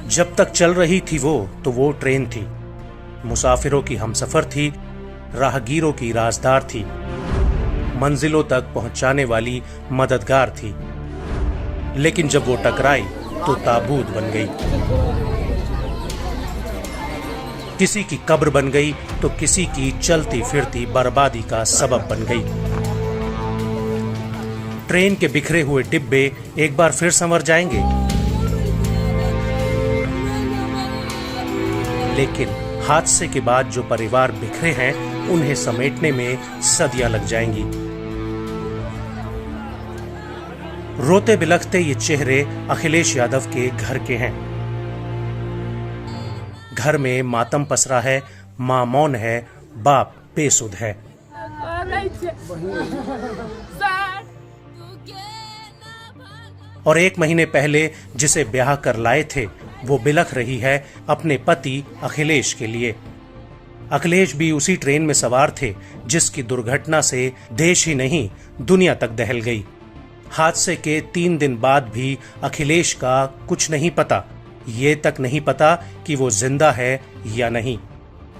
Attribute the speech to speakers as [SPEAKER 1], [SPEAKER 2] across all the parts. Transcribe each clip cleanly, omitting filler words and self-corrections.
[SPEAKER 1] जब तक चल रही थी तो वो ट्रेन थी, मुसाफिरों की हमसफर थी, राहगीरों की राजदार थी, मंजिलों तक पहुंचाने वाली मददगार थी। लेकिन जब वो टकराई तो ताबूत बन गई, किसी की कब्र बन गई तो किसी की चलती फिरती बर्बादी का सबब बन गई। ट्रेन के बिखरे हुए डिब्बे एक बार फिर संवर जाएंगे, लेकिन हादसे के बाद जो परिवार बिखरे हैं उन्हें समेटने में सदियां लग जाएंगी। रोते बिलखते ये चेहरे अखिलेश यादव के घर के हैं। घर में मातम पसरा है, मां मौन है, बाप बेसुध है। और 1 महीने पहले जिसे ब्याह कर लाए थे वो बिलख रही है अपने पति अखिलेश के लिए। अखिलेश भी उसी ट्रेन में सवार थे जिसकी दुर्घटना से देश ही नहीं दुनिया तक दहल गई। हादसे के 3 दिन बाद भी अखिलेश का कुछ नहीं पता, ये तक नहीं पता कि वो जिंदा है या नहीं,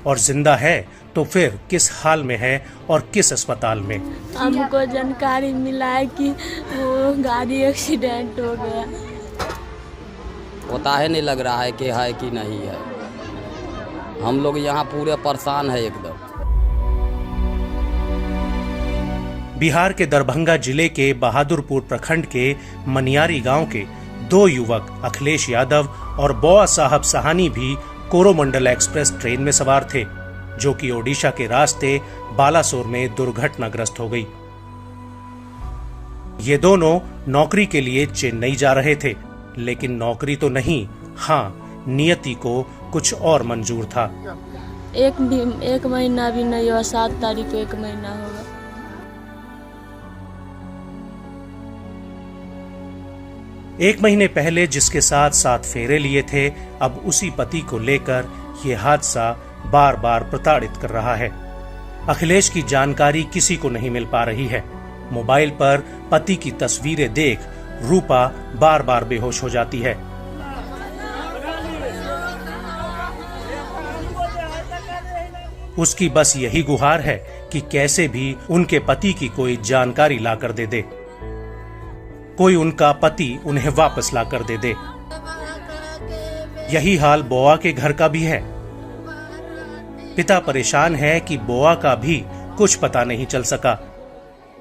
[SPEAKER 1] और जिंदा है तो फिर किस हाल में है और किस अस्पताल में।
[SPEAKER 2] हमको जानकारी मिला है कि वो गाड़ी एक्सीडेंट हो गया।
[SPEAKER 3] पता है नहीं लग रहा है कि है कि नहीं है। हम लोग यहाँ पूरे परेशान है एकदम।
[SPEAKER 1] बिहार के दरभंगा जिले के बहादुरपुर प्रखंड के मनियारी गांव के 2 युवक अखिलेश यादव और बौआ साहब सहानी भी कोरोमंडल एक्सप्रेस ट्रेन में सवार थे, जो कि ओडिशा के रास्ते बालासोर में दुर्घटनाग्रस्त हो गई। ये दोनों नौकरी के लिए चेन्नई जा रहे थे, लेकिन नौकरी तो नहीं, हाँ, नियति को कुछ और मंजूर था।
[SPEAKER 2] एक महीना भी नहीं हुआ, 7 तारीख को 1 महीना होगा।
[SPEAKER 1] एक महीने पहले जिसके साथ 7 फेरे लिए थे, अब उसी पति को लेकर ये हादसा बार बार प्रताड़ित कर रहा है। अखिलेश की जानकारी किसी को नहीं मिल पा रही है। मोबाइल पर पति की तस्वीरें देख रूपा बार बार बेहोश हो जाती है। उसकी बस यही गुहार है कि कैसे भी उनके पति की कोई जानकारी लाकर दे दे, कोई उनका पति उन्हें वापस लाकर दे दे। यही हाल बौआ के घर का भी है। पिता परेशान है कि बौआ का भी कुछ पता नहीं चल सका।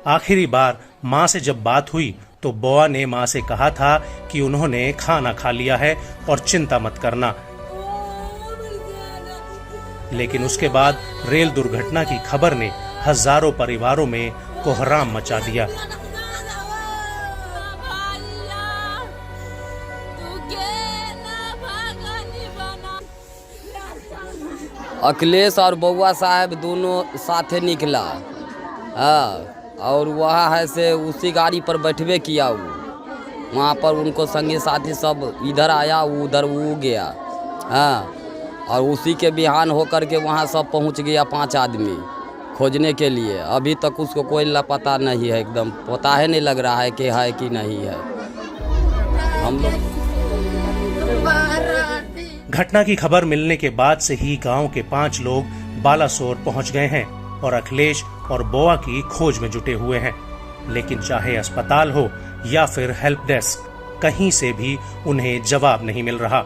[SPEAKER 1] आखिरी बार मां से जब बात हुई तो बौआ ने मां से कहा था कि उन्होंने खाना खा लिया है और चिंता मत करना। लेकिन उसके बाद रेल दुर्घटना की खबर ने हजारों परिवारों में कोहराम मचा दिया।
[SPEAKER 3] अखिलेश और बउआ साहब दोनों साथे निकला, हाँ, और वह है से उसी गाड़ी पर बैठवे किया। वहाँ पर उनको संगी साथी सब इधर आया, उधर वो गया, हाँ, और उसी के बिहान होकर के वहाँ सब पहुँच गया 5 आदमी खोजने के लिए। अभी तक उसको कोई लापता नहीं है, एकदम पता है नहीं लग रहा है कि है कि नहीं है। हम लोग
[SPEAKER 1] घटना की खबर मिलने के बाद से ही गांव के 5 लोग बालासोर पहुंच गए हैं और अखिलेश और बौआ की खोज में जुटे हुए हैं। लेकिन चाहे अस्पताल हो या फिर हेल्प डेस्क, कहीं से भी उन्हें जवाब नहीं मिल रहा।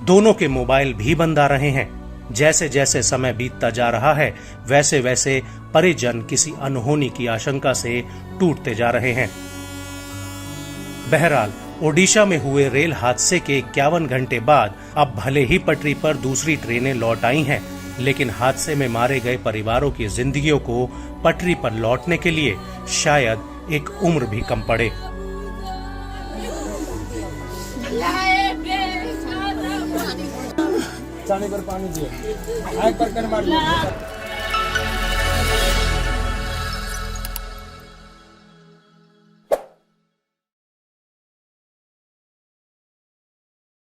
[SPEAKER 1] दोनों के मोबाइल भी बंद आ रहे हैं। जैसे जैसे समय बीतता जा रहा है, वैसे वैसे परिजन किसी अनहोनी की आशंका से टूटते जा रहे हैं। बहरहाल ओडिशा में हुए रेल हादसे के 51 घंटे बाद अब भले ही पटरी पर दूसरी ट्रेनें लौट आई हैं, लेकिन हादसे में मारे गए परिवारों की जिंदगियों को पटरी पर लौटने के लिए शायद एक उम्र भी कम पड़े।
[SPEAKER 4] पानी दिए, आग पर कर मार